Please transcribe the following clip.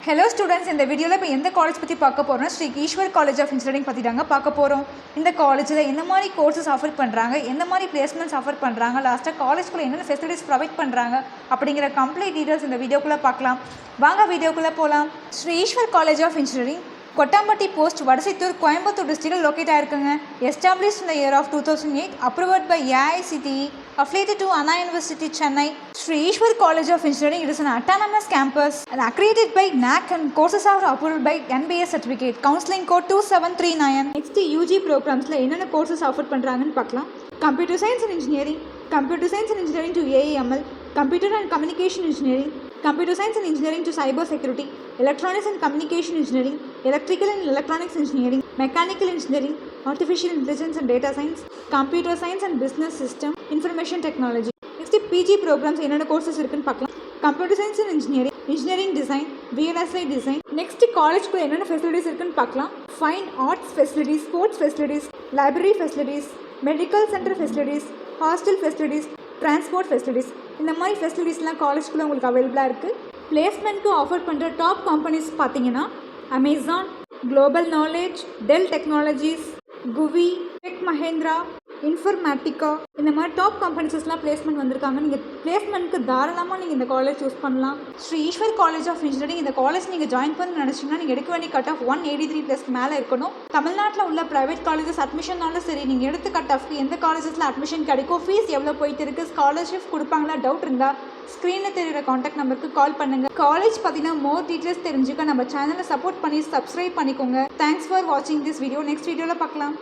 Hello students, இந்த வீடியோவில் இப்போ எந்த காலேஜ் பற்றி பார்க்க போகிறோம்னா Sri Eswar college of engineering பற்றி தாங்க பார்க்க போகிறோம். இந்த காலேஜில் எந்த மாதிரி கோர்சஸ் ஆஃபர் பண்ணுறாங்க, எந்த மாதிரி பிளேஸ்மெண்ட்ஸ் ஆஃபர் பண்ணுறாங்க, லாஸ்ட்டாக காலேஜ்குள்ளே என்னென்ன ஃபெசிலிட்டிஸ் ப்ரொவைட் பண்ணுறாங்க அப்படிங்கிற கம்ப்ளீட் டீட்டெயில்ஸ் இந்த வீடியோக்குள்ளே பார்க்கலாம். வாங்க வீடியோக்குள்ளே போகலாம். Shri Eswar college of engineering Kottampatti post, Vadasaithur, Coimbatore டிஸ்ட்ரிக்டில் லொக்கேட் ஆயிருக்குங்க. Established in the year of 2008, approved by AICTE, affiliated to Anna University, Chennai. Sri Ishwar College of Engineering, it is an autonomous campus and accredited by NAC, and courses are approved by NBA certificate. Counseling code 2739. Next, UG programs la enna courses offer பண்றாங்கன்னு பார்க்கலாம். Computer Science and Engineering, Computer Science and Engineering to AEML, Computer and Communication Engineering, Computer Science and Engineering to Cyber Security, Electronics and Communication Engineering, Electrical and Electronics Engineering, Mechanical Engineering, Artificial Intelligence and Data Science, Computer Science and Business System, Information Technology. Next, PG programs என்னென்ன courses இருக்குன்னு பார்க்கலாம். Computer Science and Engineering, Engineering Design, VLSI Design. Next, காலேஜ்க்குள்ள என்னென்ன facilities இருக்குன்னு பார்க்கலாம். Fine Arts Facilities, Sports Facilities, Library Facilities, Medical Center Facilities, Hostel Facilities, Transport Facilities. இந்த மாதிரி ஃபெசிலிட்டிஸ்லாம் காலேஜ்குள்ளே உங்களுக்கு அவைலபிளாக இருக்குது. பிளேஸ்மெண்ட்க்கு ஆஃபர் பண்ணுற டாப் கம்பெனிஸ் பார்த்தீங்கன்னா Amazon, Global Knowledge, Dell Technologies, குவி, டெக் மஹேந்திரா, இன்ஃபர்மேட்டிக்கா, இந்த மாதிரி டாப் கம்பெனிஸஸ்லாம் பிளேஸ்மெண்ட் வந்திருக்காங்க. நீங்கள் பிளேஸ்மெண்ட்க்கு தாராளமாக நீங்கள் இந்த காலேஜ் சூஸ் பண்ணலாம். Sri Eswar college of engineering இந்த காலேஜ் நீங்கள் ஜாயின் பண்ண நினச்சிங்கன்னா நீங்கள் எடுக்க வேண்டிய கட் ஆஃப் 183+ மேலே இருக்கணும். தமிழ்நாட்டில் உள்ள ப்ரைவேட் காலேஜஸ் அட்மிஷன்னாலும் சரி, நீங்கள் எடுத்து கட் ஆஃப்க்கு எந்த காலேஜஸில் அட்மிஷன் கிடைக்கும், ஃபீஸ் எவ்வளோ போயிட்டு இருக்குது, ஸ்காலர்ஷிப் கொடுப்பாங்களா, டவுட் இருந்தால் ஸ்க்ரீனில் தெரியுற காண்டாக்ட் நம்பருக்கு கால் பண்ணுங்கள். காலேஜ் பார்த்தீங்கன்னா மோர் டீட்டெயில்ஸ் தெரிஞ்சுக்க நம்ம சேனலை சப்போர்ட் பண்ணி சப்ஸ்கிரைப் பண்ணிக்கோங்க. தேங்க்ஸ் ஃபார் வாட்சிங் திஸ் வீடியோ. நெக்ஸ்ட் வீடியோவில் பார்க்கலாம்.